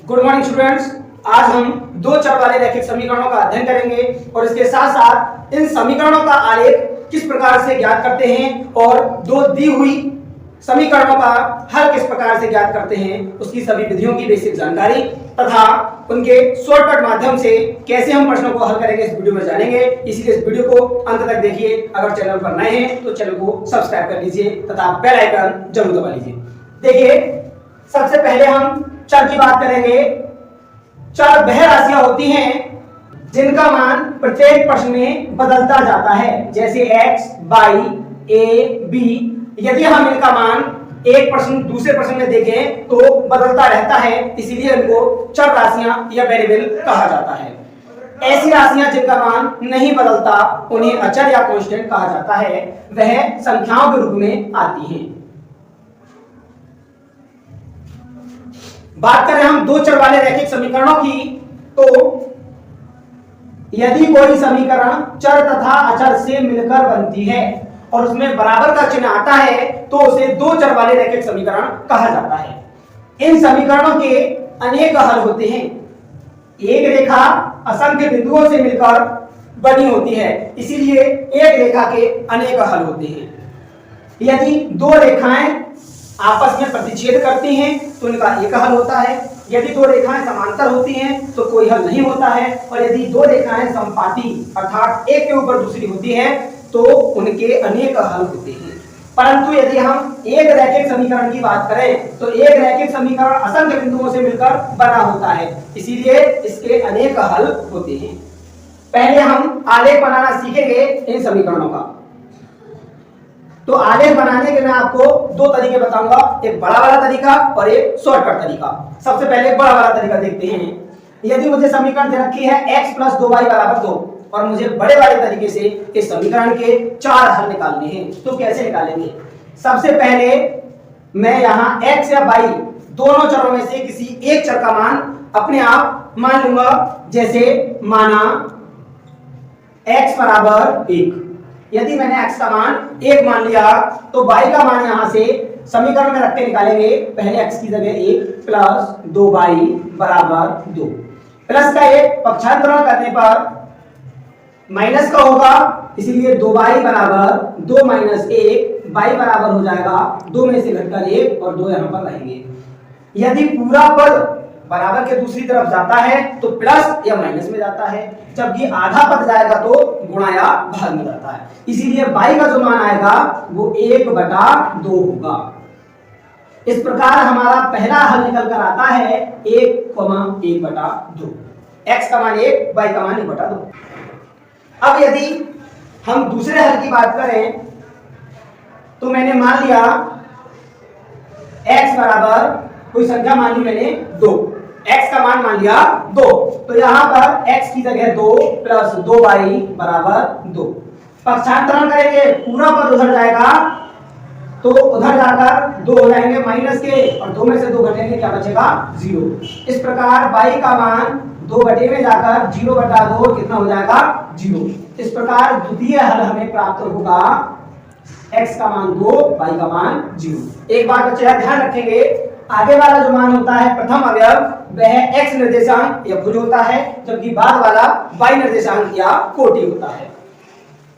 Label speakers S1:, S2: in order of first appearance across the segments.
S1: Good morning students. आज हम दो चर वाले रैखिक समीकरणों का अध्ययन करेंगे और इसके साथ साथ इन समीकरणों का आलेख किस प्रकार से ज्ञात करते हैं और दो दी हुई समीकरणों का हल किस प्रकार से ज्ञात करते हैं उसकी सभी विधियों की बेसिक जानकारी तथा उनके शॉर्टकट माध्यम से कैसे हम प्रश्नों को हल करेंगे इस वीडियो में जानेंगे। इसलिए इस वीडियो को अंत तक देखिए। अगर चैनल पर नए हैं तो चैनल को सब्सक्राइब कर लीजिए तथा बेल आइकन जरूर दबा लीजिए। देखिए, सबसे पहले हम चर की बात करेंगे। चर वह राशियां होती हैं जिनका मान प्रत्येक प्रश्न में बदलता जाता है, जैसे x, y, a, b। यदि हम इनका मान एक प्रश्न दूसरे प्रश्न में देखें तो बदलता रहता है, इसीलिए इनको चर राशियां या वेरिएबल कहा जाता है। ऐसी राशियां जिनका मान नहीं बदलता उन्हें अचर या कांस्टेंट कहा जाता है, वह संख्याओं के रूप में आती हैं। बात करें हम दो चर वाले रैखिक समीकरणों की, तो यदि कोई समीकरण चर तथा अचर से मिलकर बनती है और उसमें बराबर का चिन्ह आता है तो उसे दो चर वाले रैखिक समीकरण कहा जाता है। इन समीकरणों के अनेक हल होते हैं। एक रेखा असंख्य बिंदुओं से मिलकर बनी होती है, इसीलिए एक रेखा के अनेक हल होते हैं। यदि दो रेखाएं आपस में प्रतिच्छेद करती हैं तो इनका एक हल होता है। यदि दो रेखाएं समांतर होती हैं तो कोई हल नहीं होता है, और यदि दो रेखाएं समपाती अर्थात एक के ऊपर दूसरी होती है तो उनके अनेक हल होते हैं। परंतु यदि हम एक रैखिक समीकरण की बात करें तो एक रैखिक समीकरण असंख्य बिंदुओं से मिलकर बना होता है, इसीलिए इसके अनेक हल होते हैं। पहले हम आलेख बनाना सीखेंगे इन समीकरणों का। तो आलेख बनाने के मैं आपको दो तरीके बताऊंगा, एक बड़ा वाला तरीका और एक शॉर्टकट तरीका। सबसे पहले बड़ा वाला तरीका देखते हैं। यदि मुझे समीकरण दे रखी है x + 2y = 2 और मुझे बड़े वाले तरीके से इस समीकरण के चार हल निकालने हैं, तो कैसे निकालेंगे? सबसे पहले मैं यहाँ x या y दोनों चरों में से किसी एक चर का मान अपने आप मान लूंगा। जैसे माना x = 1। यदि मैंने x का मान 1 मान लिया तो y का मान यहां से समीकरण में रख के निकालेंगे। पहले x की जगह 1 + 2y = 2। प्लस का एक पक्षांतरण करने पर माइनस का होगा, इसीलिए 2y = 2 - 1, y बराबर हो जाएगा 2 में से घटकर 1 और 2 यहां पर रहेंगे। यदि पूरा पद बराबर के दूसरी तरफ जाता है तो प्लस या माइनस में जाता है, जबकि आधा पद जाएगा तो गुणा या भाग में जाता है। इसीलिए y का जो मान आएगा वो 1/2 होगा। इस प्रकार हमारा पहला हल निकल कर आता है 1,1/2। x का मान 1, y का मान 1/2। अब यदि हम दूसरे हल की बात करें तो मैंने मान लिया x बराबर कोई संख्या मान ली मैंने 2, x का मान लिया 2, तो यहां पर x की जगह 2 + 2y = 2। पक्षांतरण करेंगे, पूरा पद उधर जाएगा तो उधर जाकर 2 हो जाएंगे माइनस के, और 2 में से 2 घटेंगे, क्या बचेगा? 0। इस प्रकार y का मान 2 बटे में जाकर 0/2 कितना हो जाएगा? 0। इस प्रकार द्वितीय हल हमें प्राप्त होगा x का मान 2, y का मान 0। एक बात बच्चे ध्यान रखेंगे, आगे वाला जो मान होता है प्रथम अवयव वह x निर्देशांक या भुज होता है, जबकि बाद वाला y निर्देशांक या कोटि होता है।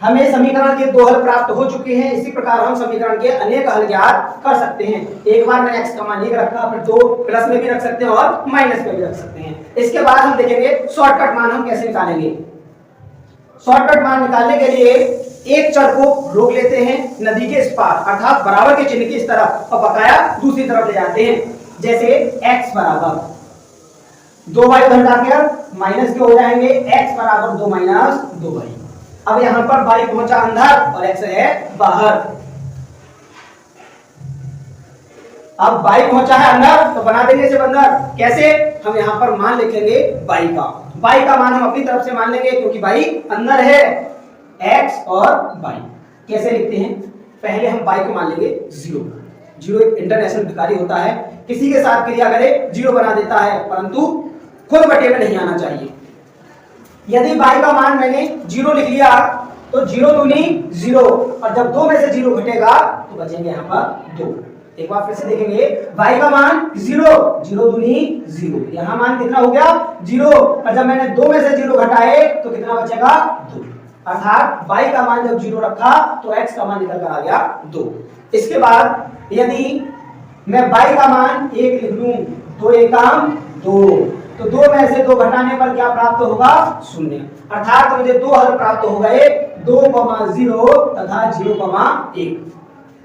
S1: हमें समीकरण के दो हल प्राप्त हो चुके हैं। इसी प्रकार हम समीकरण के अनेक हल ज्ञात कर सकते हैं। एक बार मैंने x का मान 1 रखा, फिर 2 प्लस में भी रख सकते हैं और माइनस में भी रख सकते हैं। इसके बाद हम देखेंगे शॉर्टकट मान हम कैसे निकालेंगे। शॉर्टकट मान निकालने के लिए एक चर को रोक लेते हैं नदी के इस पार, अर्थात बराबर के चिन्ह की इस तरफ, और बकाया दूसरी तरफ ले जाते हैं। जैसे x बराबर 2y उधर जाकर माइनस के हो जाएंगे, x बराबर 2 - 2y। अब यहां पर y पहुंचा अंदर और x है बाहर। अब y पहुंचा है अंदर तो बना देंगे इसे अंदर। कैसे? हम यहां पर मान लिखेंगे y का मान हम अपनी तरफ से मान लेंगे क्योंकि y अंदर है, x और y। कैसे लिखते हैं? पहले हम y को मान लेंगे 0। 0 एक इंटरनेशनल भिखारी होता है, किसी के साथ क्रिया करे 0 बना देता है, परंतु खुद बटे में नहीं आना चाहिए। यदि y का मान मैंने 0 लिख लिया तो 0 दूनी 0, और जब 2 में से 0 घटेगा तो बचेंगे यहाँ पर 2। एक बार फिर से देखेंगे, y का मान 0, 0 दूनी 0, यहाँ मान कितना हो गया 0, और जब मैंने 2 में से 0 घटाए तो कितना बचेगा 2, अर्थात y का मान जब 0 रखा तो x का मान निकल कर आ गया 2। इसके बाद यदि मैं y का मान 1 लिख लूं, 2 एकम 2, तो 2 में से 2 घटाने पर क्या प्राप्त होगा 0, अर्थात मुझे 2 हल प्राप्त हो गए, 2, 0 तथा 0,1,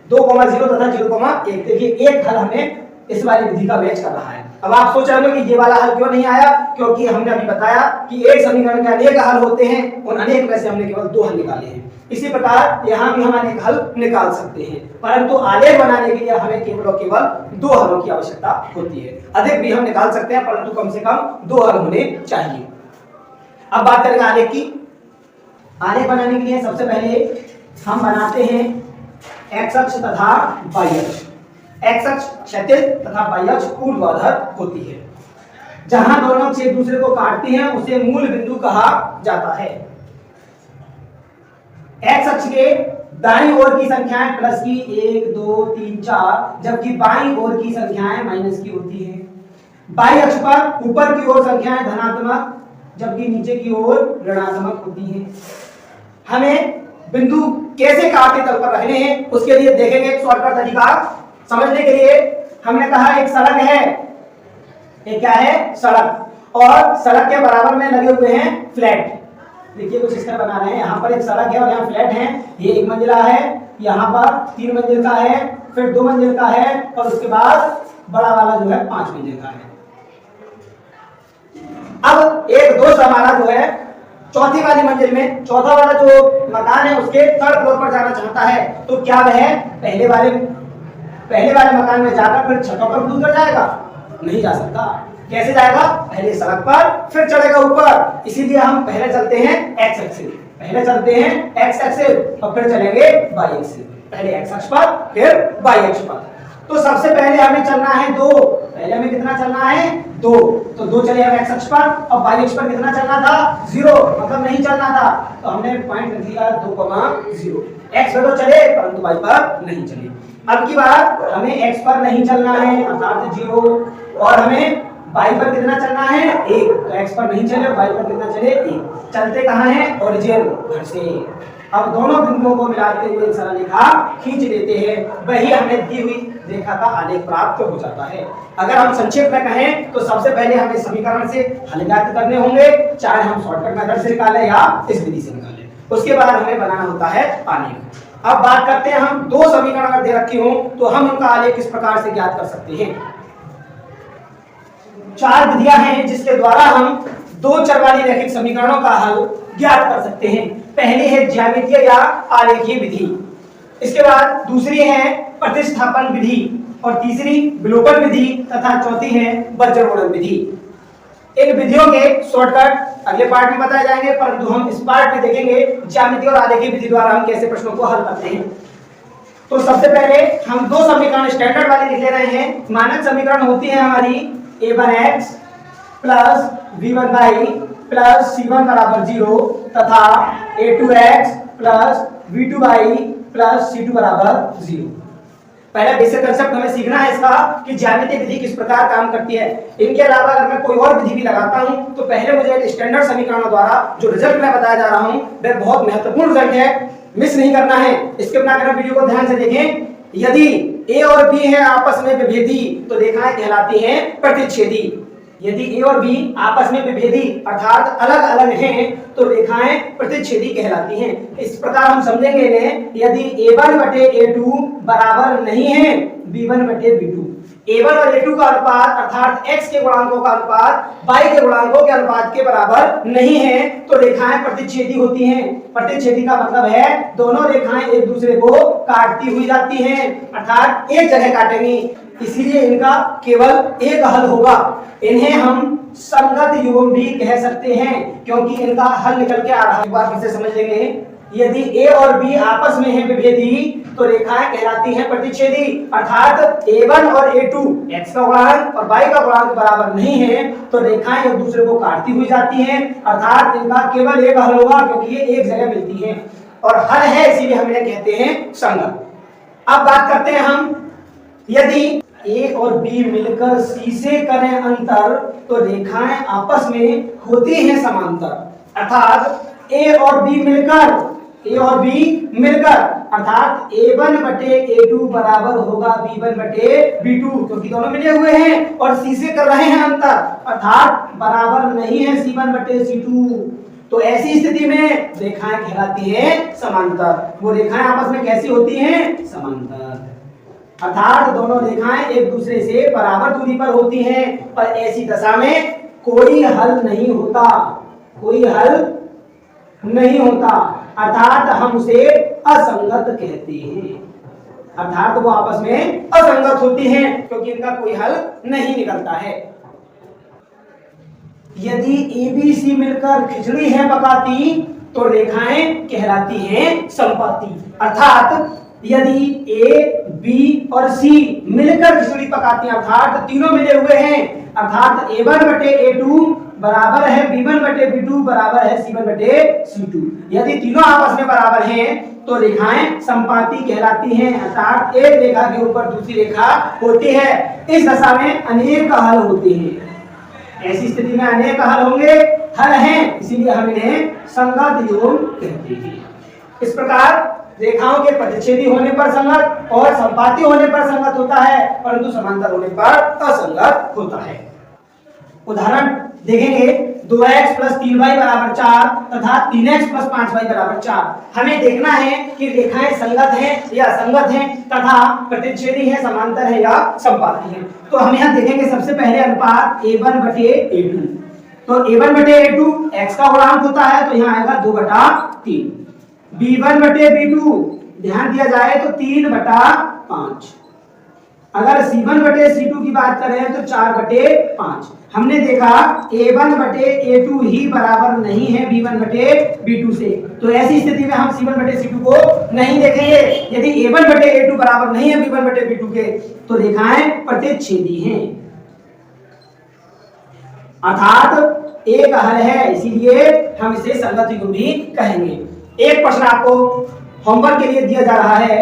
S1: 2,0 तथा 0,1। देखिए एक हल हमें इस वाली विधि का मैच कर रहा है। अब आप सोच रहे हो कि ये वाला हल क्यों नहीं आया, क्योंकि हमने अभी बताया कि एक समीकरण के अनेक हल होते हैं, उन अनेक में से हमने केवल 2 हल निकाले हैं। इसी प्रकार यहाँ भी हम अनेक हल निकाल सकते हैं, परंतु आलेख बनाने के लिए हमें केवल और केवल 2 हलों की आवश्यकता होती है। अधिक भी हम निकाल सकते हैं, परंतु कम से कम 2 हल होने चाहिए। अब बात करेंगे आलेख की। आलेख बनाने के लिए सबसे पहले हम बनाते हैं एक्स अक्ष तथा वाई अक्ष। एक्स अक्ष क्षैतिज तथा वाई अक्ष ऊर्ध्वाधर होती है। जहां दोनों अक्ष एक दूसरे को काटती हैं उसे मूल बिंदु कहा जाता है। एक्स अक्ष के दाईं ओर की संख्याएं प्लस की 1, 2, 3, 4, जबकि बाईं ओर की संख्याएं माइनस की होती है। बाईं अक्ष पर ऊपर की ओर संख्याएं धनात्मक, जबकि नीचे की ओर ऋणात्मक होती हैं। हमें बिंदु कैसे काटे तल पर रखने हैं उसके लिए देखेंगे एक शॉर्टकट तरीका समझने के लिए। हमने कहा एक सड़क है, एक क्या है सड़क, और सड़क के बराबर में लगे हुए हैं फ्लैट। देखिए कुछ इस तरह बना रहे हैं, यहाँ पर एक सड़क है और यहाँ फ्लैट है। ये 1 मंजिला है, यहाँ पर 3 मंजिल का है, फिर 2 मंजिल का है, और उसके बाद बड़ा वाला जो है 5 मंजिल का है। अब एक दोस्त हमारा जो है चौथी वाली मंजिल में, चौथा वाला जो मकान है उसके 3rd फ्लोर पर जाना चाहता है, तो क्या वह पहले वाले मकान में जाकर फिर छतों पर कूद कर जाएगा? नहीं जा सकता। कैसे जाएगा? पहले सड़क पर, फिर चढ़ेगा ऊपर। इसीलिए हम पहले चलते हैं एक्स एक्सिस, और फिर चलेंगे वाई एक्सिस। पहले एक्स अक्ष पर, फिर वाई अक्ष पर। तो सबसे पहले हमें चलना है 2, पहले हमें कितना चलना है 2, तो 2 चले हम एक्स अक्ष पर, और वाई अक्ष पर कितना चलना था 0, मतलब नहीं चलना था, तो हमने पॉइंट रख दिया 2,0। एक्स पर तो चले परंतु वाई पर नहीं चले। अब की बार हमें एक्स पर नहीं चलना है अर्थात 0, और हमें वाई पर कितना चलना है 1, तो एक्स पर नहीं चले, वाई पर कितना चले 1। चलते कहाँ हैं? ओरिजिन घर से। अब दोनों बिंदुओं को मिलाते हुए एक सरल रेखा खींच लेते हैं, वही हमें दी हुई रेखा का आलेख प्राप्त हो जाता है। अगर हम संक्षेप में कहें तो सबसे पहले हमें समीकरण से हल ज्ञात करने होंगे, चाहे हम शॉर्टकट मेथड से निकालें या इस विधि से निकालें। उसके बाद हमें बनाना होता है आलेख। अब बात करते हैं, हम 2 समीकरण अगर दे रखी हो तो हम उनका आलेख किस प्रकार से ज्ञात कर सकते हैं। 4 विधियां हैं जिसके द्वारा हम 2 चर वाली रैखिक समीकरणों का हल ज्ञात कर सकते हैं। पहली है ज्यामितीय या आलेखीय विधि, इसके बाद दूसरी है प्रतिस्थापन विधि, और तीसरी विलोपन विधि, तथा चौथी है वज्रगुणन विधि। इन विधियों के शॉर्टकट अगले पार्ट में बताए जाएंगे, परंतु हम इस पार्ट में देखेंगे ज्यामितीय और आलेखीय विधि द्वारा हम कैसे प्रश्नों को हल करते हैं। तो सबसे पहले हम 2 समीकरण स्टैंडर्ड वाली लिख ले रहे हैं। मानक समीकरण होती है हमारी a1x plus v1y plus c1 बराबर 0 तथा a2x plus v2y plus c2 बराबर 0। पहला बेसिक कंसेप्ट हमें सीखना है इसका कि ज्यामितीय विधि किस प्रकार काम करती है। इनके अलावा अगर मैं कोई और विधि भी लगाता हूं तो पहले मुझे स्टैंडर्ड समीकरणों द्वारा जो रिजल्ट मैं बताया जा रहा हूं वह बहुत महत्वपूर्ण रिजल्ट है, मिस नहीं करना है। इसके बिना अगर वीडियो को ध्यान से देखें, यदि ए और बी है आपस में विभेदी तो रेखाएं कहलाती हैं प्रतिच्छेदी। यदि ए और बी आपस में विभेदी अर्थात अलग अलग हैं तो रेखाएं प्रतिच्छेदी कहलाती हैं। इस प्रकार हम समझेंगे इन्हें, यदि a1 बटे a2 बराबर नहीं है b1 बटे b2, a1 और a2 का अनुपात अर्थात x के गुणांकों का अनुपात y के गुणांकों के अनुपात के बराबर नहीं है तो रेखाएं प्रतिच्छेदी होती हैं। प्रतिच्छेदी का मतलब है दोनों रेखाएं एक दूसरे को काटती हुई जाती हैं, अर्थात एक जगह काटेंगी, इसीलिए इनका केवल एक हल होगा। इन्हें हम संगत युग्म भी कह सकते हैं क्योंकि इनका हल निकल के आ रहा है। एक बार फिर से समझ लेंगे, यदि a और b आपस में हैं विभेदी तो रेखाएं कहलाती हैं प्रतिच्छेदी, अर्थात a1 और a2 x का गुणांक और y का गुणांक बराबर नहीं है तो रेखाएं एक दूसरे को काटती हुई जाती हैं, अर्थात इनका केवल एक हल होगा क्योंकि ये एक जगह मिलती हैं और हल है, इसीलिए हम इन्हें कहते हैं संगत। अब बात करते हैं हम यदि ए और बी मिलकर सी से करें अंतर तो रेखाएं आपस में होती हैं समांतर। अर्थात ए और बी मिलकर अर्थात a1 बटे a2 बराबर होगा b1 बटे b2, क्योंकि दोनों मिले हुए हैं और सी से कर रहे हैं अंतर, अर्थात बराबर नहीं है c1 बटे c2। तो ऐसी स्थिति में रेखाएं कहलाती हैं समांतर। वो रेखाएं आपस में कैसी होती हैं? समांतर। अर्थात दोनों रेखाएं एक दूसरे से बराबर दूरी पर होती हैं और ऐसी दशा में कोई हल नहीं होता, अर्थात हम उसे असंगत कहते हैं। अर्थात वो आपस में असंगत होती हैं क्योंकि इनका कोई हल नहीं निकलता है। यदि ए बी सी मिलकर खिचड़ी है पकाती तो रेखाएं कहलाती हैं संपाती। अर्थात यदि ए बी और सी मिलकर खिचड़ी पकाती हैं, अर्थात तीनों मिले हुए हैं, अर्थात a1 बटे a2 बराबर है b1 बटे b2 बराबर है c1 बटे c2। यदि तीनों आपस में बराबर हैं तो रेखाएं संपाती कहलाती हैं, अर्थात एक रेखा के ऊपर दूसरी रेखा होती है। इस दशा में अनेक हल होते हैं। ऐसी स्थिति में अनेक हल होंगे, हल हैं, इसीलिए हम इन्हें संगत योग कहते हैं। इस प्रकार रेखाओं के प्रतिच्छेदी होने पर संगत और संपाती होने पर संगत होता है, परंतु समांतर होने पर असंगत होता है। उदाहरण देखेंगे, 2x प्लस 3y बराबर 4 तथा 3x प्लस 5y बराबर 4। हमें देखना है कि रेखाएं संगत हैं या असंगत हैं तथा प्रतिच्छेदी हैं, समांतर है या संपाती हैं। तो हम यहाँ देखेंगे सबसे पहले अनुपात a1 बटे a2। तो a1 बटे a2 x का गुणांक होता है तो यहाँ आएगा 2/3। b1 बटे b2 ध्यान दिया जाए तो 3/5। अगर c1 बटे c2 की बात करें तो 4/5। हमने देखा a1 बटे a2 ही बराबर नहीं है b1 बटे b2 से, तो ऐसी स्थिति में हम c1 बटे c2 को नहीं देखेंगे। यदि a1 बटे a2 बराबर नहीं है b1 बटे b2 के तो रेखाएं प्रतिच्छेदी हैं, अर्थात एक हल है, इसीलिए हम इसे संगत युग्म भी कहेंगे। एक प्रश्न आपको होमवर्क के लिए दिया जा रहा है,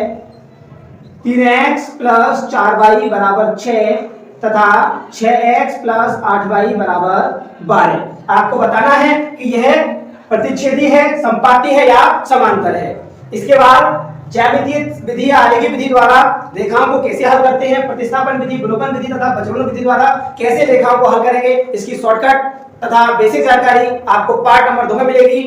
S1: 3x प्लस 4y बराबर 6 तथा 6x प्लस 8y बराबर 12। आपको बताना है कि यह प्रतिच्छेदी है, संपाती है या समांतर है। इसके बाद ज्यामितीय विधि या आलेखी विधि द्वारा रेखाओं को कैसे हल करते हैं, प्रतिस्थापन विधि, विलोपन विधि तथा बचवन विधि द्वारा कैसे रेखाओं को हल करेंगे, इसकी शॉर्टकट तथा बेसिक जानकारी आपको पार्ट नंबर 2 में मिलेगी।